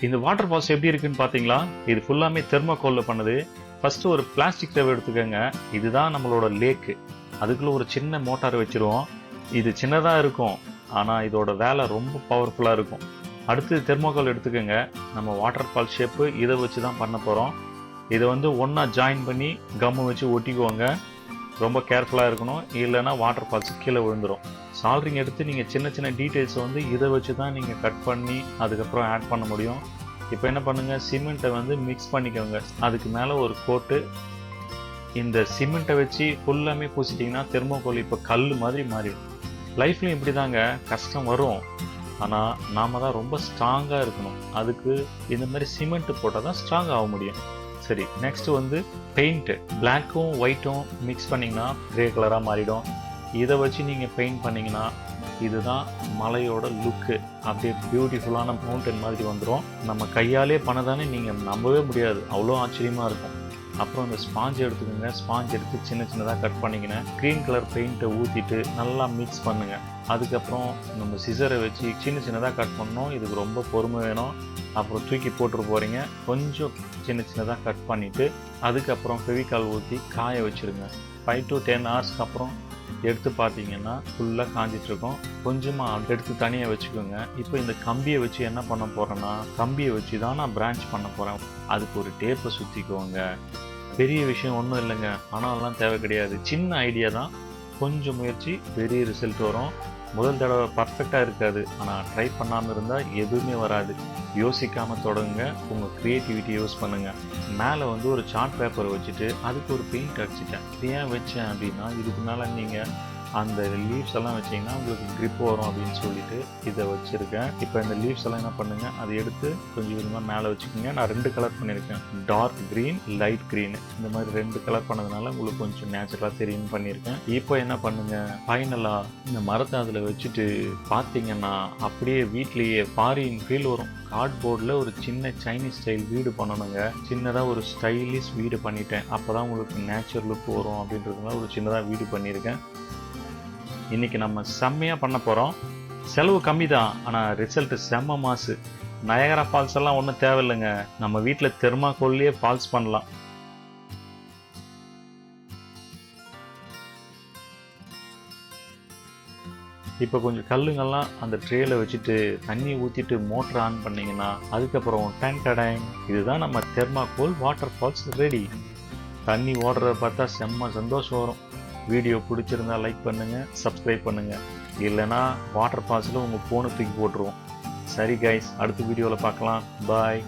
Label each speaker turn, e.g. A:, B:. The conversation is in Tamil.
A: இந்த வாட்டர் ஃபால்ஸ் எப்படி இருக்குன்னு பாத்தீங்களா? இது ஃபுல்லாமே தெர்மாகோல்ல பண்ணுது. ஃபர்ஸ்ட் ஒரு பிளாஸ்டிக் டவ் எடுத்துக்கோங்க. இதுதான் நம்மளோட லேக்கு. அதுக்குள்ள ஒரு சின்ன மோட்டார் வச்சிருவோம். இது சின்னதா இருக்கும், ஆனா இதோட வேலை ரொம்ப பவர்ஃபுல்லா இருக்கும். அடுத்து தெர்மாகோல் எடுத்துக்கோங்க. நம்ம வாட்டர் ஃபால் ஷேப்பு இதை வச்சு தான் பண்ண போறோம். இதை வந்து ஒன்னா ஜாயின் பண்ணி கம்மு வச்சு ஒட்டிக்குவோங்க. ரொம்ப கேர்ஃபுல்லாக இருக்கணும், இல்லைன்னா வாட்டர் ஃபால்ஸ் கீழே விழுந்துடும். சால்ட்ரிங் எடுத்து நீங்கள் சின்ன சின்ன டீட்டெயில்ஸை வந்து இதை வச்சு தான் நீங்கள் கட் பண்ணி அதுக்கப்புறம் ஆட் பண்ண முடியும். இப்போ என்ன பண்ணுங்கள், சிமெண்ட்டை வந்து மிக்ஸ் பண்ணிக்கோங்க. அதுக்கு மேலே ஒரு கோட்டு. இந்த சிமெண்ட்டை வச்சு ஃபுல்லாமே பூசிட்டிங்கன்னா தெர்மோகோல் இப்போ கல் மாதிரி மாறிடும். லைஃப்லையும் இப்படி தாங்க, கஷ்டம் வரும், ஆனால் நாம் தான் ரொம்ப ஸ்ட்ராங்காக இருக்கணும். அதுக்கு இந்த மாதிரி சிமெண்ட்டு போட்டால் தான் ஸ்ட்ராங் ஆக முடியும். சரி, நெக்ஸ்ட் வந்து பெயிண்ட். பிளாக்கும் ஒயிட்டும் மிக்ஸ் பண்ணிங்கன்னா கிரே கலராக மாறிடும். இதை வச்சு நீங்கள் பெயிண்ட் பண்ணிங்கன்னா இதுதான் மலையோட லுக்கு. அப்படியே பியூட்டிஃபுல்லான மவுண்டன் மாதிரி வந்துடும். நம்ம கையாலே பண்ணதானே நீங்கள் நம்பவே முடியாது, அவ்வளோ ஆச்சரியமாக இருக்கும். அப்புறம் இந்த ஸ்பாஞ்ச் எடுத்துக்கோங்க. ஸ்பாஞ்ச் எடுத்து சின்ன சின்னதாக கட் பண்ணிக்கினேன். க்ரீன் கலர் பெயிண்ட்டை ஊற்றிட்டு நல்லா மிக்ஸ் பண்ணுங்கள். அதுக்கப்புறம் நம்ம சிசரை வச்சு சின்ன சின்னதாக கட் பண்ணணும். இதுக்கு ரொம்ப பொறுமை வேணும். அப்புறம் தூக்கி போட்டுட்டு போகிறீங்க. கொஞ்சம் சின்ன சின்னதாக கட் பண்ணிவிட்டு அதுக்கப்புறம் ஃபெவிகால் ஊற்றி காய வச்சுருங்க. 5 to 10 ஹவர்ஸ்க்கு அப்புறம் எடுத்து பார்த்தீங்கன்னா ஃபுல்லாக காஞ்சிட்ருக்கோம். கொஞ்சமாக எடுத்து தனியாக வச்சுக்கோங்க. இப்போ இந்த கம்பியை வச்சு என்ன பண்ண போகிறேன்னா, கம்பியை வச்சு தான் நான் பிரான்ச் பண்ண போகிறேன். அதுக்கு ஒரு டேப்பை சுற்றிக்குவோங்க. பெரிய விஷயம் ஒன்றும் இல்லைங்க, பணம்லாம் தேவை கிடையாது. சின்ன ஐடியா தான், கொஞ்சம் முயற்சி, பெரிய ரிசல்ட் வரும். முதல் தடவை பர்ஃபெக்டாக இருக்காது, ஆனால் ட்ரை பண்ணாமல் இருந்தால் எதுவுமே வராது. யோசிக்காமல் தொடங்குங்க. உங்கள் க்ரியேட்டிவிட்டி யூஸ் பண்ணுங்கள். மேலே வந்து ஒரு சார்ட் பேப்பரை வச்சுட்டு அதுக்கு ஒரு பெயிண்ட் அடிச்சிட்டேன். இது ஏன் வச்சேன் அப்படின்னா, இதுக்கு மேலே நீங்கள் அந்த லீவ்ஸ் எல்லாம் வச்சிங்கன்னா உங்களுக்கு க்ரிப் வரும் அப்படின்னு சொல்லிட்டு இதை வச்சுருக்கேன். இப்போ இந்த லீவ்ஸ் எல்லாம் என்ன பண்ணுங்கள், அதை எடுத்து கொஞ்சம் கொஞ்சமாக மேலே வச்சுக்கோங்க. நான் 2 கலர் பண்ணியிருக்கேன், டார்க் க்ரீன், லைட் க்ரீன். இந்த மாதிரி 2 கலர் பண்ணதுனால உங்களுக்கு கொஞ்சம் நேச்சுரலாக தெரியும் பண்ணியிருக்கேன். இப்போ என்ன பண்ணுங்கள், ஃபைனலாக இந்த மரத்தை அதில் வச்சுட்டு பார்த்தீங்கன்னா அப்படியே வீட்லேயே ஃபாரின் ஃபீல் வரும். கார்ட்போர்டில் ஒரு சின்ன சைனீஸ் ஸ்டைல் வீடு பண்ணணுங்க. சின்னதாக ஒரு ஸ்டைலிஷ் வீடு பண்ணிட்டேன். அப்போ தான் உங்களுக்கு நேச்சுரல் லுக் வரும் அப்படின்றதுனால ஒரு சின்னதாக வீடு பண்ணியிருக்கேன். இன்றைக்கி நம்ம செம்மையாக பண்ண போகிறோம். செலவு கம்மி தான், ஆனால் ரிசல்ட் செம்ம மாசு. நயகரா ஃபால்ஸ் எல்லாம் ஒன்றும் தேவையில்லைங்க, நம்ம வீட்டில் தெர்மாகோல்லையே ஃபால்ஸ் பண்ணலாம். இப்போ கொஞ்சம் கல்லுங்கள்லாம் அந்த ட்ரேயில் வச்சுட்டு தண்ணி ஊற்றிட்டு மோட்டர் ஆன் பண்ணிங்கன்னா அதுக்கப்புறம் டன் டடைன், இதுதான் நம்ம தெர்மாகோல் வாட்டர் ஃபால்ஸ் ரெடி. தண்ணி ஓடுறத பார்த்தா செம்ம சந்தோஷம் வரும். வீடியோ பிடிச்சிருந்தா லைக் பண்ணுங்கள், சப்ஸ்கிரைப் பண்ணுங்கள். இல்லைனா வாட்டர் ஃபால்ஸில் உங்கள் ஃபோனை தூக்கி போட்டுருவோம். சரி கைஸ், அடுத்த வீடியோவில் பார்க்கலாம். பாய்.